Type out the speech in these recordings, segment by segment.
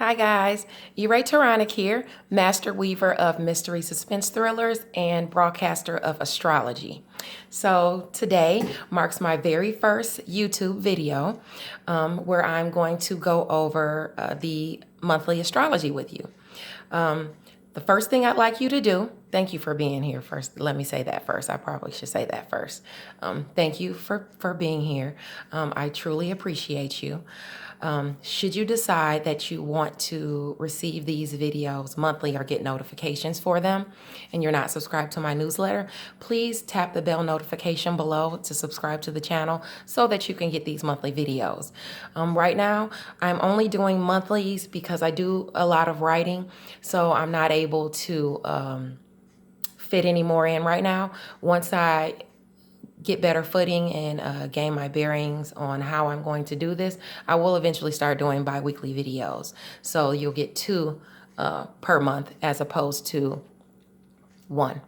Hi guys, Ray Taronic here, master weaver of mystery suspense thrillers and broadcaster of astrology. So today marks my very first YouTube video where I'm going to go over the monthly astrology with you. The first thing I'd like you to do, thank you for being here first. Let me say that first. I probably should say that first. Thank you for being here. I truly appreciate you. Should you decide that you want to receive these videos monthly or get notifications for them and you're not subscribed to my newsletter, please tap the bell notification below to subscribe to the channel so that you can get these monthly videos. Right now, I'm only doing monthlies because I do a lot of writing, so I'm not able to fit any more in right now. Once I get better footing and gain my bearings on how I'm going to do this, I will eventually start doing bi-weekly videos. So you'll get two per month as opposed to one.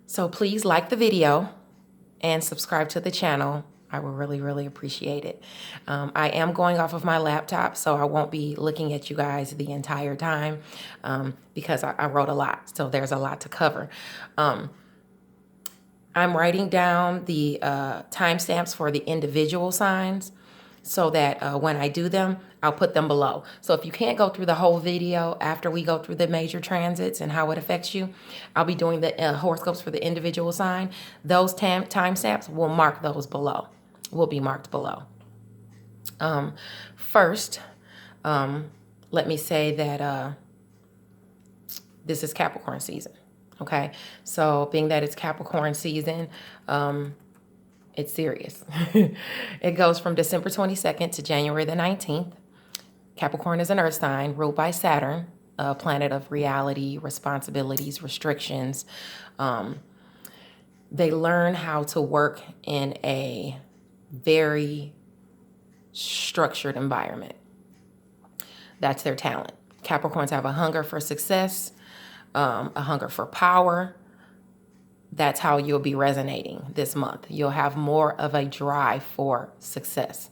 So please like the video and subscribe to the channel. I will really appreciate it. I am going off of my laptop, so I won't be looking at you guys the entire time because I wrote a lot, so there's a lot to cover. I'm writing down the timestamps for the individual signs so that when I do them, I'll put them below. So if you can't go through the whole video after we go through the major transits and how it affects you, I'll be doing the horoscopes for the individual sign. Those timestamps will mark those below, will be marked below. First, let me say that this is Capricorn season. Okay, so being that it's Capricorn season, it's serious. It goes from December 22nd to January the 19th. Capricorn is an earth sign ruled by Saturn, a planet of reality, responsibilities, restrictions. They learn how to work in a very structured environment. That's their talent. Capricorns have a hunger for success, a hunger for power. That's how you'll be resonating this month. You'll have more of a drive for success.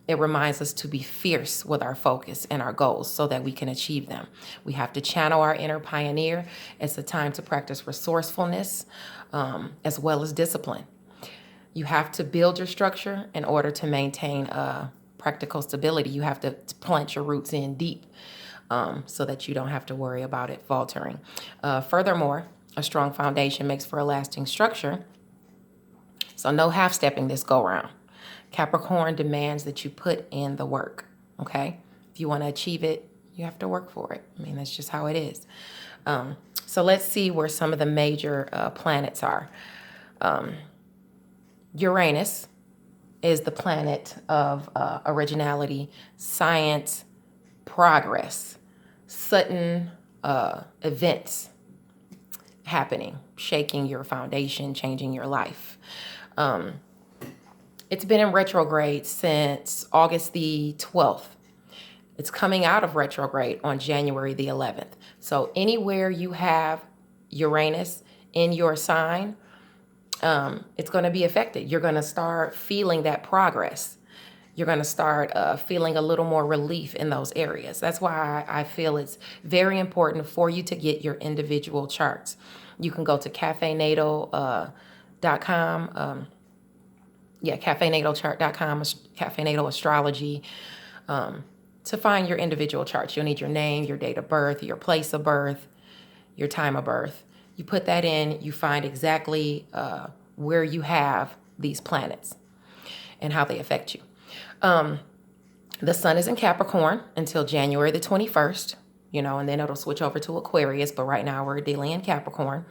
It reminds us to be fierce with our focus and our goals so that we can achieve them. We have to channel our inner pioneer. It's a time to practice resourcefulness as well as discipline. You have to build your structure in order to maintain practical stability. You have to plant your roots in deep. So that you don't have to worry about it faltering. Furthermore, a strong foundation makes for a lasting structure. So no half-stepping this go-round. Capricorn demands that you put in the work, okay? If you want to achieve it, you have to work for it. I mean, that's just how it is. So let's see where some of the major planets are. Uranus is the planet of originality, science, progress, sudden events happening, shaking your foundation, changing your life. It's been in retrograde since August the 12th. It's coming out of retrograde on January the 11th. So anywhere you have Uranus in your sign, it's going to be affected. You're going to start feeling that progress. You're going to start feeling a little more relief in those areas. That's why I feel it's very important for you to get your individual charts. You can go to cafenatal.com. Cafenatalchart.com, Cafe Natal Astrology, to find your individual charts. You'll need your name, your date of birth, your place of birth, your time of birth. You put that in, you find exactly where you have these planets and how they affect you. The sun is in Capricorn until January the 21st, and then it'll switch over to Aquarius, but right now we're dealing in Capricorn.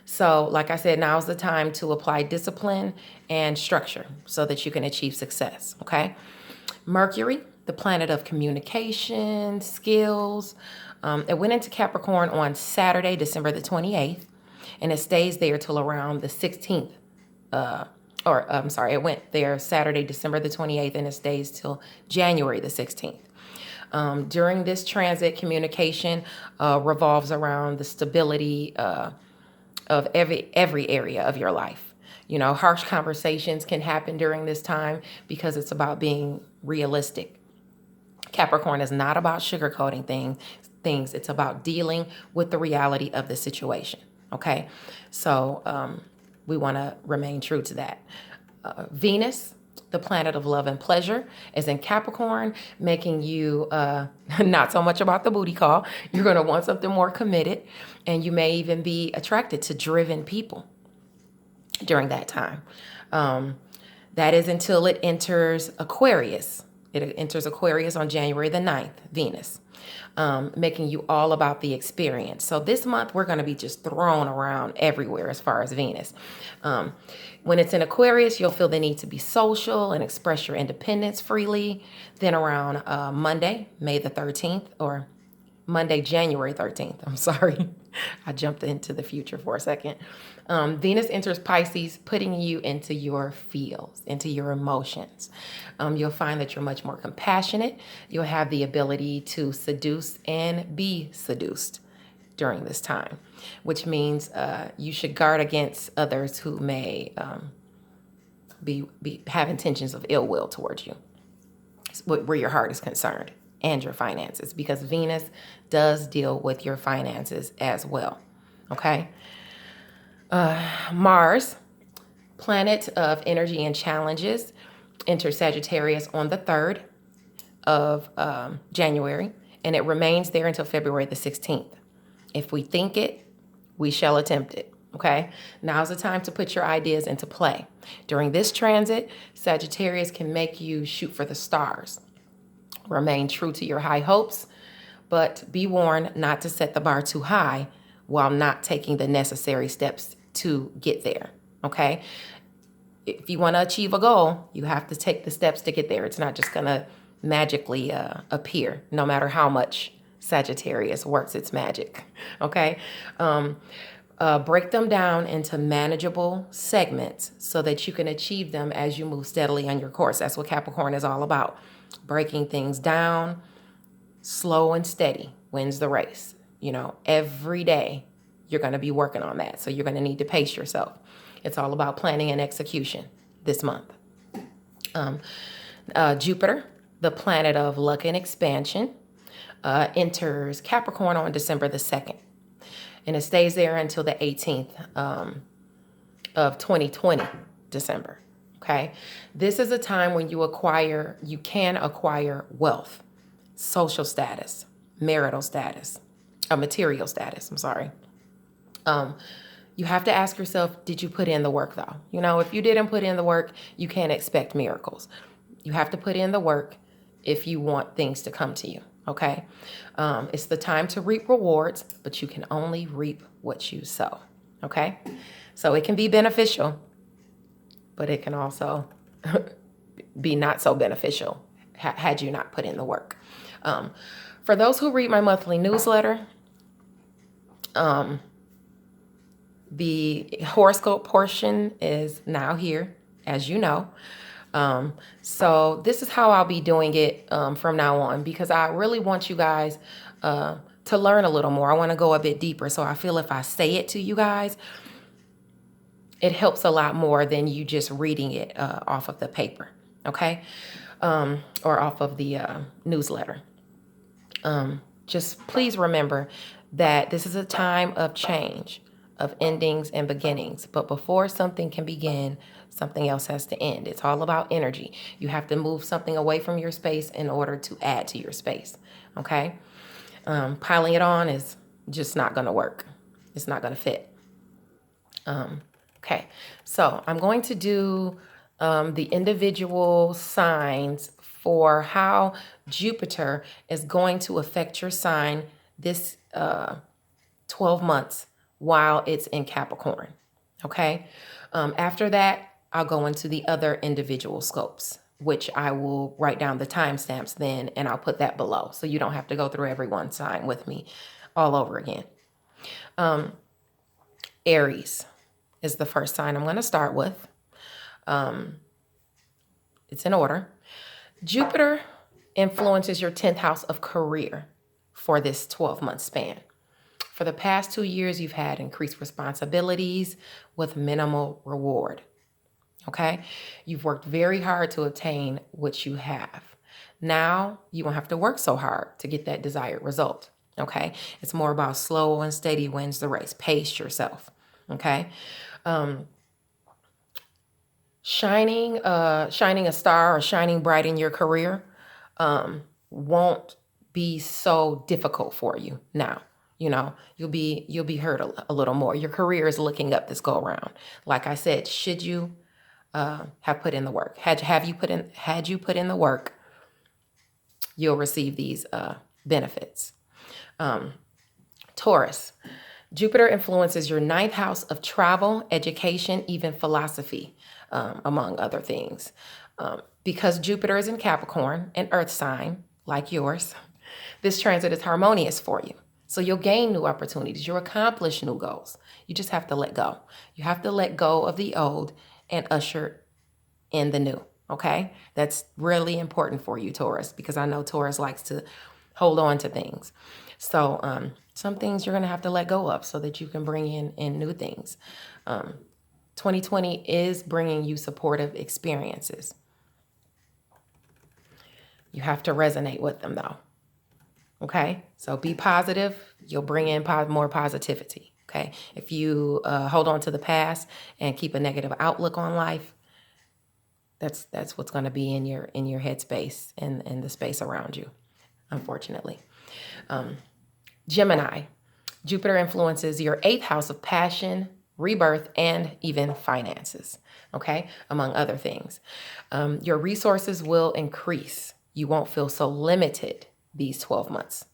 So like I said, now's the time to apply discipline and structure so that you can achieve success, okay? Mercury, the planet of communication, skills, it went into Capricorn on Saturday, December the 28th, and it stays there till around the 16th. It went there Saturday, December the 28th, and it stays till January the 16th. During this transit, communication revolves around the stability of every area of your life. Harsh conversations can happen during this time because it's about being realistic. Capricorn is not about sugarcoating things. It's about dealing with the reality of the situation. Okay. So we want to remain true to that. Venus, the planet of love and pleasure, is in Capricorn, making you not so much about the booty call. You're going to want something more committed, and you may even be attracted to driven people during that time. That is until it enters Aquarius. It enters Aquarius on January the 9th, Venus, making you all about the experience. So this month, we're going to be just thrown around everywhere as far as Venus. When it's in Aquarius, you'll feel the need to be social and express your independence freely. Then around Monday, May the 13th, or Monday, January 13th. I'm sorry. I jumped into the future for a second. Venus enters Pisces, putting you into your feels, into your emotions. You'll find that you're much more compassionate. You'll have the ability to seduce and be seduced during this time, which means you should guard against others who may have intentions of ill will towards you, where your heart is concerned, and your finances, because Venus does deal with your finances as well. Okay. Mars, planet of energy and challenges, enters Sagittarius on the 3rd of January, and it remains there until February the 16th. If we think it, we shall attempt it. Okay. Now's the time to put your ideas into play. During this transit, Sagittarius can make you shoot for the stars. Remain true to your high hopes, but be warned not to set the bar too high while not taking the necessary steps to get there. Okay. If you want to achieve a goal, you have to take the steps to get there. It's not just going to magically appear, no matter how much Sagittarius works its magic. Okay. Break them down into manageable segments so that you can achieve them as you move steadily on your course. That's what Capricorn is all about. Breaking things down, slow and steady wins the race. You know, every day you're going to be working on that. So you're going to need to pace yourself. It's all about planning and execution this month. Jupiter, the planet of luck and expansion, enters Capricorn on December the 2nd. And it stays there until the 18th of 2020, December. Okay. This is a time when you can acquire wealth, social status, marital status, material status. I'm sorry. You have to ask yourself, did you put in the work though? You know, if you didn't put in the work, you can't expect miracles. You have to put in the work if you want things to come to you. Okay. It's the time to reap rewards, but you can only reap what you sow. Okay. So it can be beneficial, but it can also be not so beneficial had you not put in the work. For those who read my monthly newsletter, the horoscope portion is now here, as you know. So this is how I'll be doing it from now on, because I really want you guys to learn a little more. I want to go a bit deeper. So I feel if I say it to you guys, it helps a lot more than you just reading it off of the paper, okay? Or off of the newsletter. Just please remember that this is a time of change, of endings and beginnings. But before something can begin, something else has to end. It's all about energy. You have to move something away from your space in order to add to your space, okay? Piling it on is just not going to work. It's not going to fit. Okay, so I'm going to do the individual signs for how Jupiter is going to affect your sign this 12 months while it's in Capricorn, okay? After that, I'll go into the other individual scopes, which I will write down the timestamps then, and I'll put that below, so you don't have to go through every one sign with me all over again. Aries is the first sign I'm going to start with. It's in order. Jupiter influences your 10th house of career for this 12-month span. For the past 2 years, you've had increased responsibilities with minimal reward. Okay? You've worked very hard to obtain what you have. Now you won't have to work so hard to get that desired result. Okay. It's more about slow and steady wins the race. Pace yourself. Okay. Shining a star or shining bright in your career won't be so difficult for you now. You'll be hurt a little more. Your career is looking up this go around. Like I said, should you have put in the work? Had you put in the work, you'll receive these benefits. Taurus, Jupiter influences your ninth house of travel, education, even philosophy, among other things. Because Jupiter is in Capricorn, an earth sign like yours, this transit is harmonious for you. So you'll gain new opportunities. You'll accomplish new goals. You just have to let go. You have to let go of the old and usher in the new. Okay? That's really important for you, Taurus, because I know Taurus likes to hold on to things. So some things you're going to have to let go of so that you can bring in new things. 2020 is bringing you supportive experiences. You have to resonate with them, though. Okay? So be positive. You'll bring in more positivity. Okay? If you hold on to the past and keep a negative outlook on life, that's what's going to be in your headspace and the space around you, unfortunately. Gemini, Jupiter influences your eighth house of passion, rebirth, and even finances, okay, among other things. Your resources will increase. You won't feel so limited these 12 months.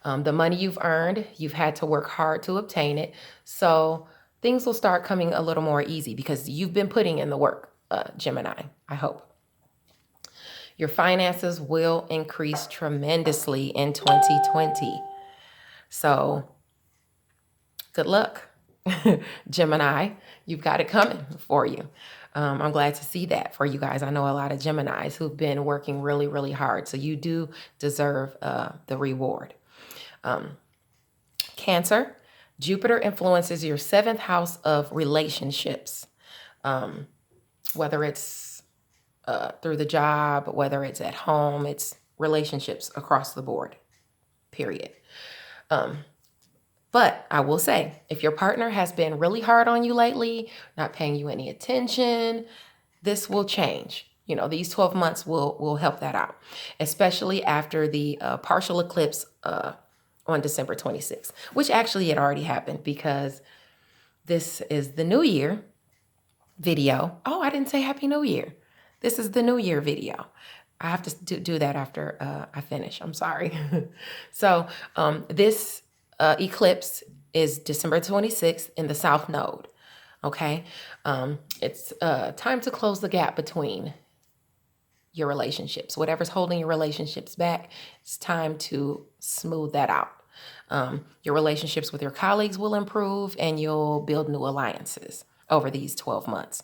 The money you've earned, you've had to work hard to obtain it, so things will start coming a little more easy because you've been putting in the work, Gemini, I hope. Your finances will increase tremendously in 2020. So good luck, Gemini. You've got it coming for you. I'm glad to see that for you guys. I know a lot of Geminis who've been working really, really hard. So you do deserve the reward. Cancer, Jupiter influences your seventh house of relationships, whether it's through the job, whether it's at home, it's relationships across the board, period. But I will say, if your partner has been really hard on you lately, not paying you any attention, this will change. These 12 months will help that out, especially after the partial eclipse on December 26th, which actually had already happened because this is the New Year video. Oh, I didn't say Happy New Year. This is the New Year video. I have to do that after I finish. I'm sorry. So this eclipse is December 26th in the South Node. Okay. It's time to close the gap between your relationships. Whatever's holding your relationships back, it's time to smooth that out. Your relationships with your colleagues will improve and you'll build new alliances over these 12 months.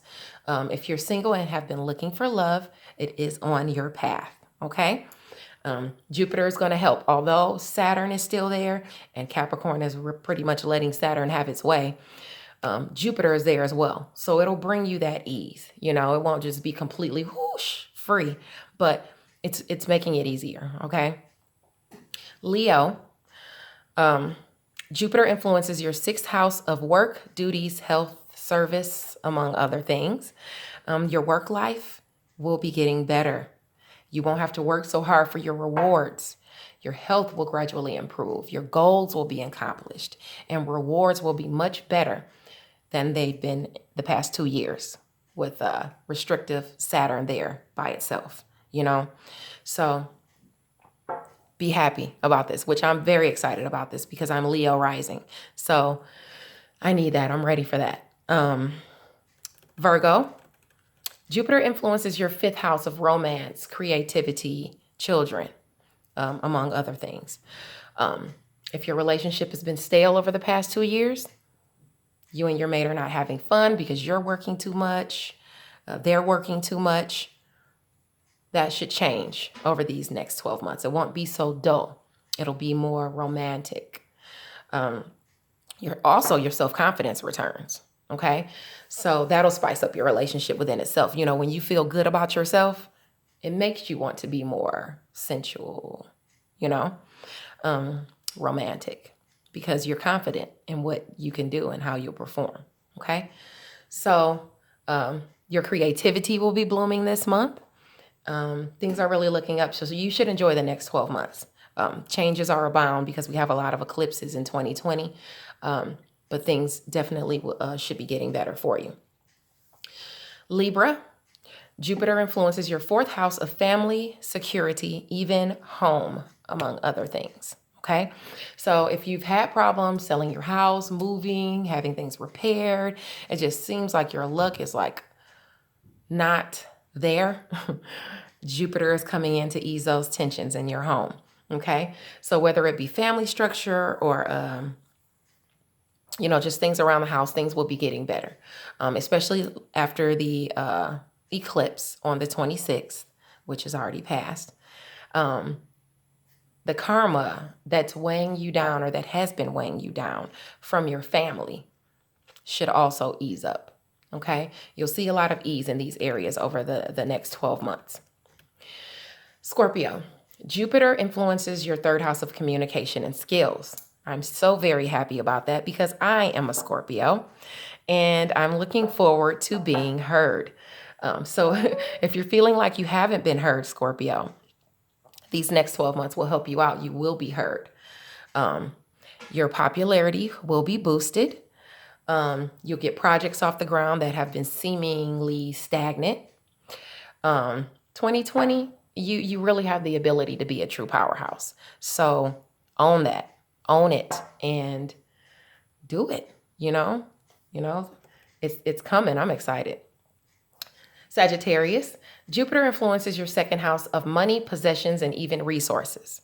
If you're single and have been looking for love, it is on your path. Okay. Jupiter is going to help. Although Saturn is still there and Capricorn is pretty much letting Saturn have its way, Jupiter is there as well. So it'll bring you that ease. It won't just be completely whoosh free, but it's making it easier. Okay. Leo, Jupiter influences your sixth house of work, duties, health, service, among other things. Your work life will be getting better. You won't have to work so hard for your rewards. Your health will gradually improve. Your goals will be accomplished and rewards will be much better than they've been the past 2 years with restrictive Saturn there by itself, So be happy about this, which I'm very excited about this because I'm Leo rising. So I need that. I'm ready for that. Virgo, Jupiter influences your fifth house of romance, creativity, children, among other things. If your relationship has been stale over the past 2 years, you and your mate are not having fun because you're working too much, they're working too much. That should change over these next 12 months. It won't be so dull. It'll be more romantic. Your self-confidence returns. Okay. So that'll spice up your relationship within itself. When you feel good about yourself, It makes you want to be more sensual, you know, romantic, because you're confident in what you can do and how you'll perform. Okay. So your creativity will be blooming this month. Things are really looking up. So you should enjoy the next 12 months. Changes are abound because we have a lot of eclipses in 2020. But things definitely should be getting better for you. Libra, Jupiter influences your fourth house of family, security, even home, among other things. Okay. So if you've had problems selling your house, moving, having things repaired, it just seems like your luck is like not there. Jupiter is coming in to ease those tensions in your home. Okay. So whether it be family structure or, just things around the house, things will be getting better, especially after the eclipse on the 26th, which is already passed. The karma that's weighing you down or that has been weighing you down from your family should also ease up. Okay. You'll see a lot of ease in these areas over the next 12 months. Scorpio, Jupiter influences your third house of communication and skills. I'm so very happy about that because I am a Scorpio and I'm looking forward to being heard. So if you're feeling like you haven't been heard, Scorpio, these next 12 months will help you out. You will be heard. Your popularity will be boosted. You'll get projects off the ground that have been seemingly stagnant. 2020, you really have the ability to be a true powerhouse. So own that, own it, and do it. It's coming. I'm excited. Sagittarius, Jupiter influences your second house of money, possessions, and even resources.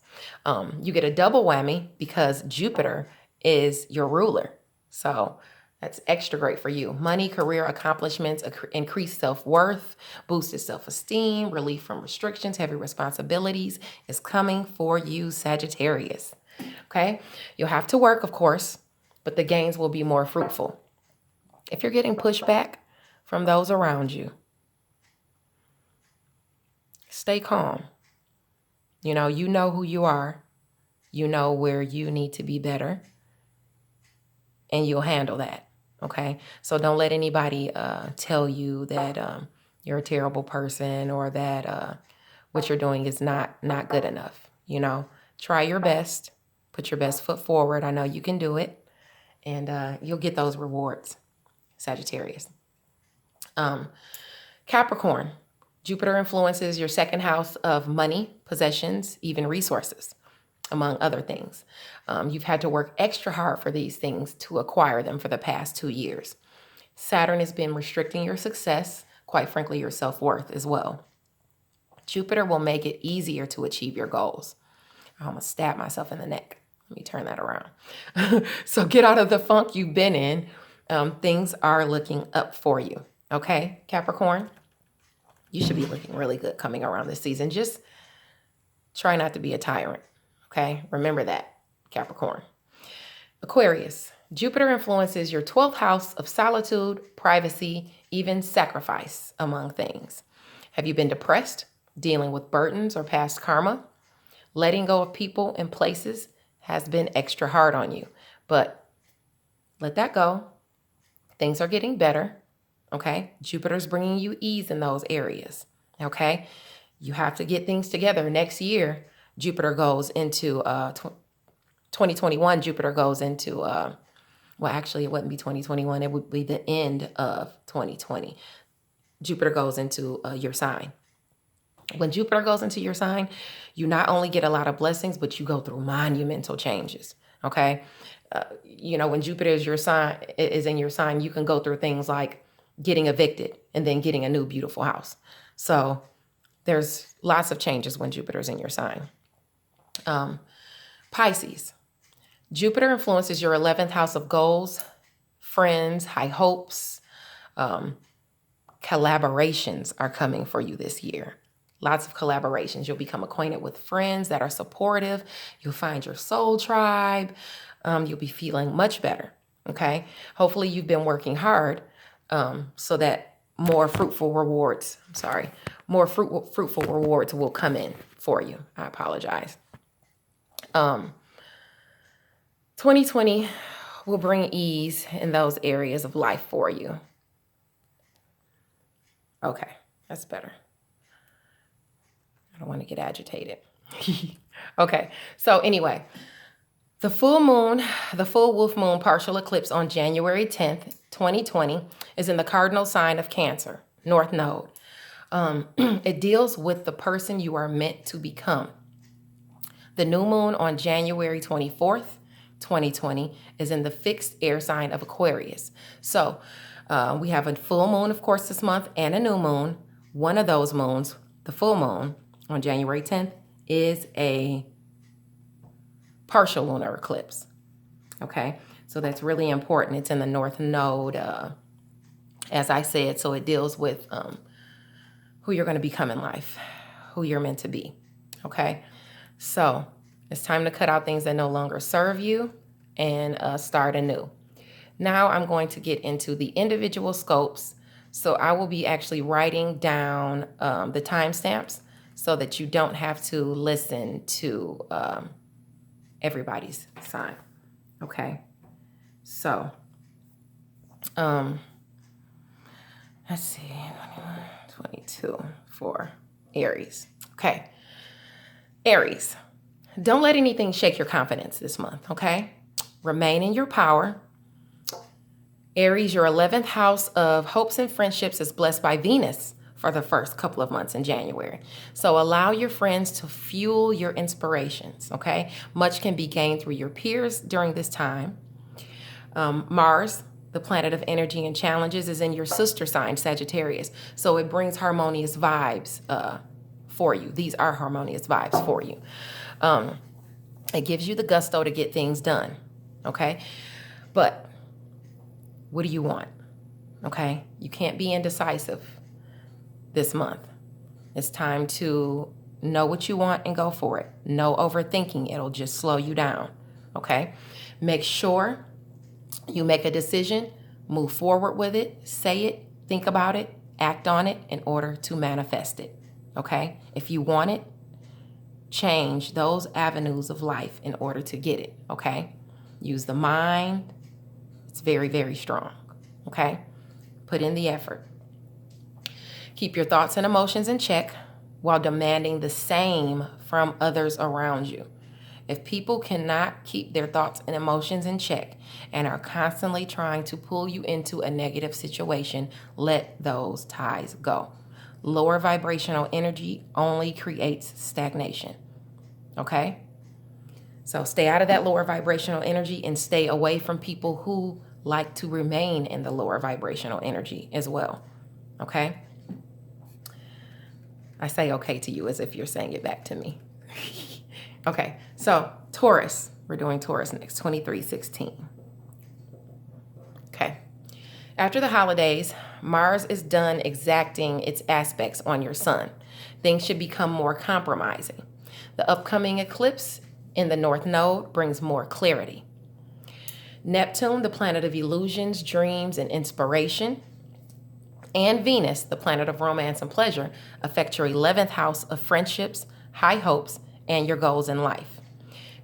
You get a double whammy because Jupiter is your ruler. So that's extra great for you. Money, career, accomplishments, increased self-worth, boosted self-esteem, relief from restrictions, heavy responsibilities is coming for you, Sagittarius. Okay? You'll have to work, of course, but the gains will be more fruitful. If you're getting pushback from those around you, stay calm. You know who you are. You know where you need to be better. And you'll handle that. Okay? So don't let anybody tell you that you're a terrible person or that what you're doing is not good enough. Try your best. Put your best foot forward. I know you can do it. And you'll get those rewards, Sagittarius. Capricorn, Jupiter influences your second house of money, possessions, even resources, among other things. You've had to work extra hard for these things to acquire them for the past 2 years. Saturn has been restricting your success, quite frankly, your self-worth as well. Jupiter will make it easier to achieve your goals. I almost stabbed myself in the neck. Let me turn that around. So get out of the funk you've been in. Things are looking up for you. Okay, Capricorn? You should be looking really good coming around this season. Just try not to be a tyrant. Okay, remember that, Capricorn. Aquarius, Jupiter influences your 12th house of solitude, privacy, even sacrifice, among things. Have you been depressed, dealing with burdens or past karma? Letting go of people and places has been extra hard on you, but let that go. Things are getting better. Okay, Jupiter's bringing you ease in those areas. Okay, you have to get things together. Next year, Jupiter goes into 2021. Jupiter goes into well, actually, it wouldn't be 2021. It would be the end of 2020. Jupiter goes into your sign. When Jupiter goes into your sign, you not only get a lot of blessings, but you go through monumental changes. Okay, when Jupiter is in your sign, you can go through things like getting evicted and then getting a new beautiful house. So there's lots of changes when Jupiter's in your sign. Pisces, Jupiter influences your 11th house of goals, friends, high hopes. Collaborations are coming for you this year. Lots of collaborations. You'll become acquainted with friends that are supportive. You'll find your soul tribe. You'll be feeling much better. Okay. Hopefully you've been working hard so that more fruitful rewards. I'm sorry. More fruitful rewards will come in for you. I apologize. 2020 will bring ease in those areas of life for you. Okay, that's better. I don't want to get agitated. Okay, so anyway, the full wolf moon partial eclipse on January 10th, 2020 is in the cardinal sign of Cancer, North Node. It deals with the person you are meant to become. The new moon on January 24th, 2020 is in the fixed air sign of Aquarius. So we have a full moon, of course, this month and a new moon. One of those moons, the full moon on January 10th, is a partial lunar eclipse. Okay, so that's really important. It's in the North Node, as I said, so it deals with who you're going to become in life, who you're meant to be. Okay, so it's time to cut out things that no longer serve you and start anew. Now I'm going to get into the individual scopes. So I will be actually writing down the timestamps so that you don't have to listen to everybody's sign. Okay, so let's see, 22 for Aries. Okay, Aries, don't let anything shake your confidence this month, okay? Remain in your power. Aries, your 11th house of hopes and friendships is blessed by Venus for the first couple of months in January. So allow your friends to fuel your inspirations, okay? Much can be gained through your peers during this time. Mars, the planet of energy and challenges, is in your sister sign, Sagittarius. So it brings harmonious vibes for you. These are harmonious vibes for you. It gives you the gusto to get things done, okay? But what do you want, okay? You can't be indecisive this month. It's time to know what you want and go for it. No overthinking. It'll just slow you down, okay? Make sure you make a decision, move forward with it, say it, think about it, act on it in order to manifest it, okay? If you want it, change those avenues of life in order to get it, okay? Use the mind. It's very, very strong, okay? Put in the effort. Keep your thoughts and emotions in check while demanding the same from others around you. If people cannot keep their thoughts and emotions in check and are constantly trying to pull you into a negative situation, let those ties go. Lower vibrational energy only creates stagnation, okay? So stay out of that lower vibrational energy and stay away from people who like to remain in the lower vibrational energy as well, okay? I say okay to you as if you're saying it back to me. Okay, so Taurus, we're doing Taurus next, 2316. Okay, after the holidays, Mars is done exacting its aspects on your sun. Things should become more compromising. The upcoming eclipse in the North Node brings more clarity. Neptune, the planet of illusions, dreams, and inspiration, and Venus, the planet of romance and pleasure, affect your 11th house of friendships, high hopes, and your goals in life.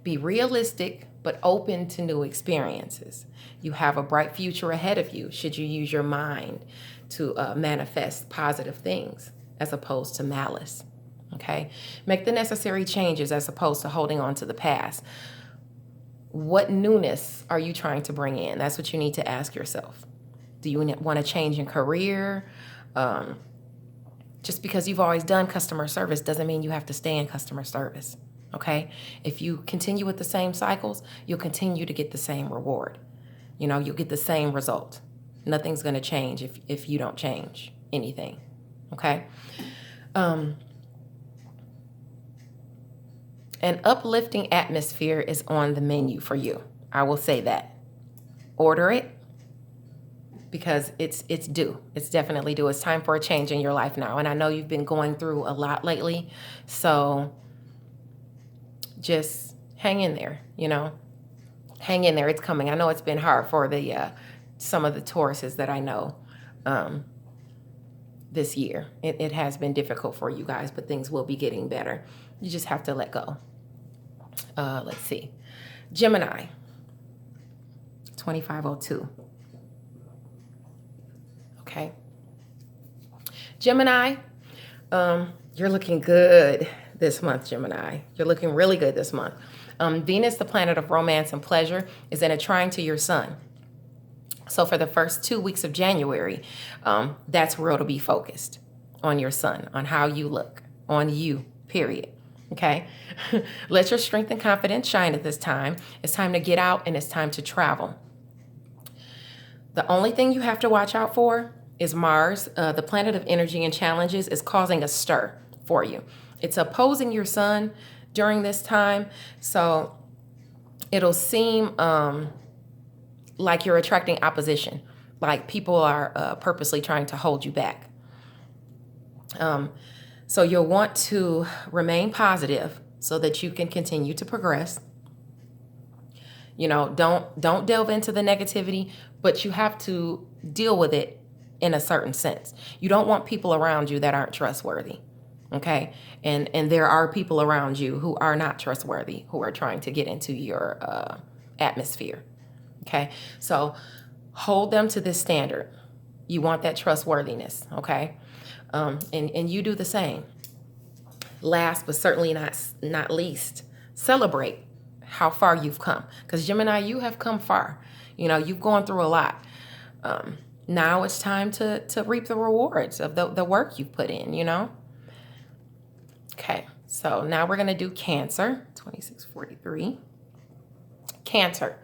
Be realistic, but open to new experiences. You have a bright future ahead of you should you use your mind to manifest positive things as opposed to malice, okay? Make the necessary changes as opposed to holding on to the past. What newness are you trying to bring in? That's what you need to ask yourself. Do you want to change in career? Just because you've always done customer service doesn't mean you have to stay in customer service, okay? If you continue with the same cycles, you'll continue to get the same reward. You know, you'll get the same result. Nothing's going to change if you don't change anything, okay? An uplifting atmosphere is on the menu for you. I will say that. Order it, because it's due. It's definitely due. It's time for a change in your life now. And I know you've been going through a lot lately. So just hang in there, you know. Hang in there. It's coming. I know it's been hard for the some of the Tauruses that I know. this year. It has been difficult for you guys, but things will be getting better. You just have to let go. Let's see. Gemini, 2502. Okay. Gemini, you're looking good this month, Gemini. You're looking really good this month. Venus, the planet of romance and pleasure, is in a trine to your sun. So for the first 2 weeks of January, that's where it'll be focused, on your sun, on how you look, on you, period. Okay? Let your strength and confidence shine at this time. It's time to get out and it's time to travel. The only thing you have to watch out for is Mars, the planet of energy and challenges, is causing a stir for you. It's opposing your sun during this time, so it'll seem like you're attracting opposition, like people are purposely trying to hold you back. So you'll want to remain positive so that you can continue to progress. You know, don't delve into the negativity, but you have to deal with it in a certain sense. You don't want people around you that aren't trustworthy. Okay. And there are people around you who are not trustworthy, who are trying to get into your atmosphere. Okay. So hold them to this standard. You want that trustworthiness. Okay. And you do the same. Last but certainly not least, celebrate how far you've come. Because Gemini, you have come far. You know, you've gone through a lot. Now it's time to reap the rewards of the work you've put in, you know? Okay, so now we're going to do Cancer, 2643. Cancer.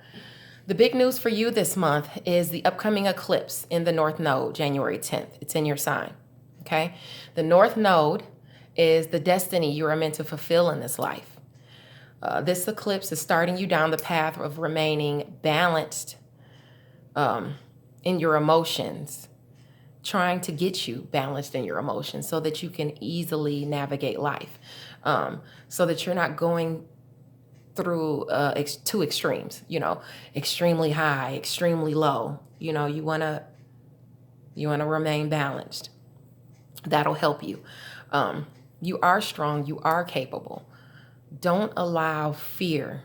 The big news for you this month is the upcoming eclipse in the North Node, January 10th. It's in your sign, okay? The North Node is the destiny you are meant to fulfill in this life. This eclipse is starting you down the path of remaining balanced in your emotions, trying to get you balanced in your emotions so that you can easily navigate life, so that you're not going through two extremes, you know, extremely high, extremely low. You know, you want to remain balanced. That'll help you. You are strong. You are capable. Don't allow fear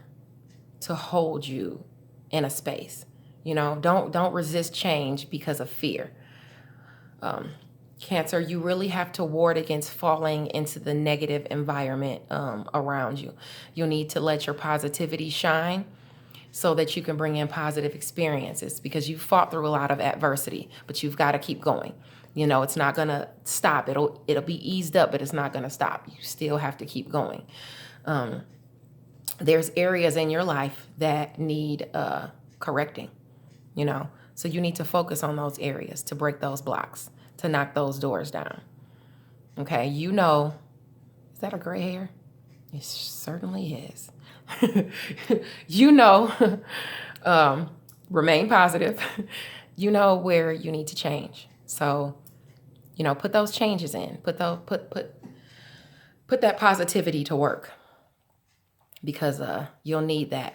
to hold you in a space. You know, don't resist change because of fear. Cancer, you really have to ward against falling into the negative environment around you. You'll need to let your positivity shine so that you can bring in positive experiences, because you've fought through a lot of adversity, but you've got to keep going. You know, it's not going to stop. It'll be eased up, but it's not going to stop. You still have to keep going. There's areas in your life that need correcting, you know, so you need to focus on those areas to break those blocks, to knock those doors down. Okay, you know, is that a gray hair? It certainly is. You know, remain positive. You know where you need to change. So, you know, put those changes in. Put that positivity to work, because you'll need that.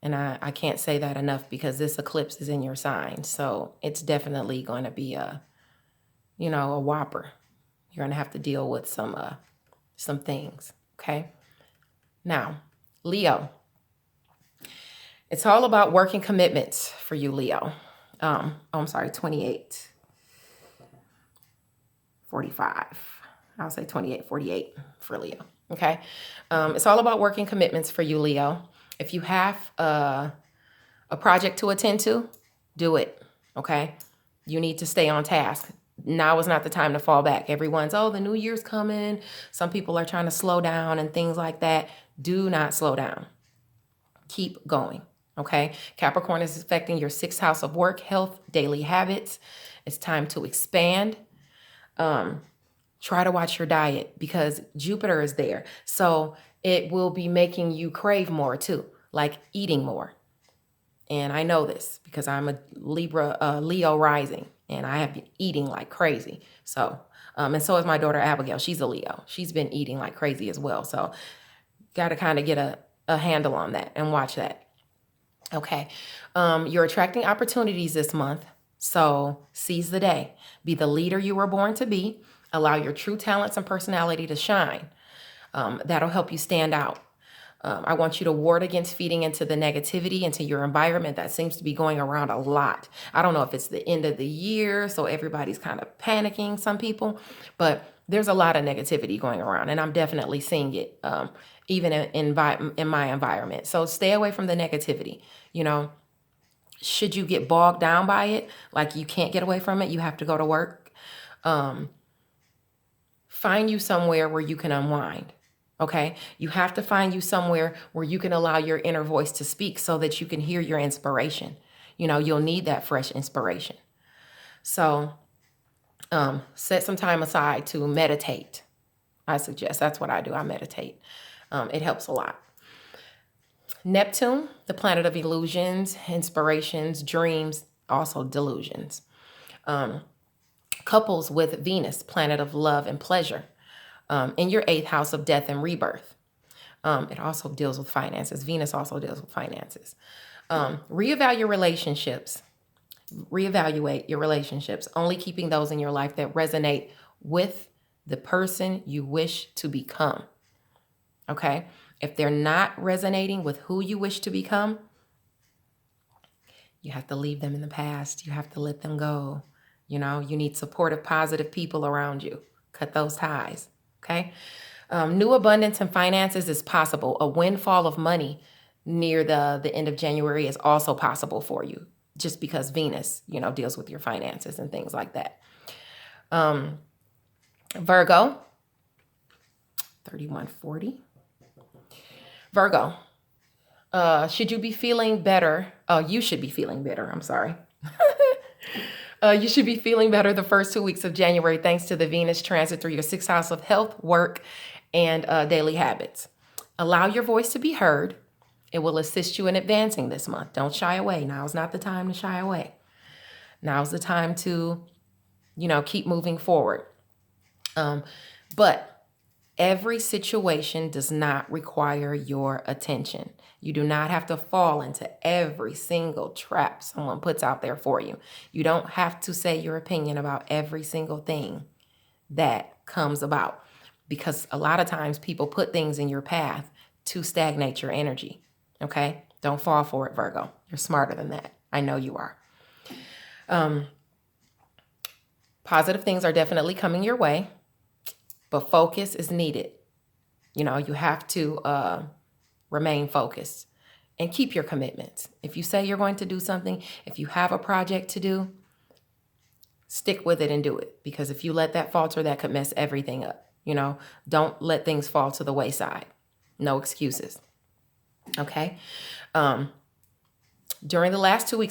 And I can't say that enough, because this eclipse is in your sign. So it's definitely going to be a whopper. You're going to have to deal with some things. Okay. Now, Leo. It's all about working commitments for you, Leo. I'm sorry, 2845. I'll say 2848 for Leo. Okay. It's all about working commitments for you, Leo. If you have a project to attend to, do it. Okay. You need to stay on task. Now is not the time to fall back. Everyone's, the new year's coming. Some people are trying to slow down and things like that. Do not slow down. Keep going. Okay. Capricorn is affecting your 6th house of work, health, daily habits. It's time to expand. Try to watch your diet, because Jupiter is there. So it will be making you crave more too, like eating more. And I know this because I'm a Leo rising, and I have been eating like crazy. So, and so is my daughter, Abigail. She's a Leo. She's been eating like crazy as well. So got to kind of get a handle on that and watch that. Okay. You're attracting opportunities this month. So seize the day. Be the leader you were born to be. Allow your true talents and personality to shine. That'll help you stand out. I want you to ward against feeding into the negativity into your environment that seems to be going around a lot. I don't know if it's the end of the year, so everybody's kind of panicking, some people, but there's a lot of negativity going around, and I'm definitely seeing it even in my environment. So stay away from the negativity. You know, should you get bogged down by it, like you can't get away from it, you have to go to work, find you somewhere where you can unwind. Okay, you have to find you somewhere where you can allow your inner voice to speak so that you can hear your inspiration. You know, you'll need that fresh inspiration. So set some time aside to meditate. I suggest that's what I do. I meditate. It helps a lot. Neptune, the planet of illusions, inspirations, dreams, also delusions. Couples with Venus, planet of love and pleasure. In your 8th house of death and rebirth. It also deals with finances. Venus also deals with finances. Reevaluate your relationships, only keeping those in your life that resonate with the person you wish to become. Okay? If they're not resonating with who you wish to become, you have to leave them in the past. You have to let them go. You know, you need supportive, positive people around you. Cut those ties. Okay. New abundance and finances is possible. A windfall of money near the end of January is also possible for you, just because Venus, you know, deals with your finances and things like that. Virgo, 3140. Virgo, should you be feeling better? You should be feeling better. I'm sorry. You should be feeling better the first 2 weeks of January thanks to the Venus transit through your 6th house of health, work, and daily habits. Allow your voice to be heard. It will assist you in advancing this month. Don't shy away. Now's not the time to shy away. Now's the time to, you know, keep moving forward. But every situation does not require your attention. You do not have to fall into every single trap someone puts out there for you. You don't have to say your opinion about every single thing that comes about, because a lot of times people put things in your path to stagnate your energy. Okay? Don't fall for it, Virgo. You're smarter than that. I know you are. Positive things are definitely coming your way, but focus is needed. You know, you have to remain focused and keep your commitments. If you say you're going to do something, if you have a project to do, stick with it and do it. Because if you let that falter, that could mess everything up. You know, don't let things fall to the wayside. No excuses. Okay. During the last 2 weeks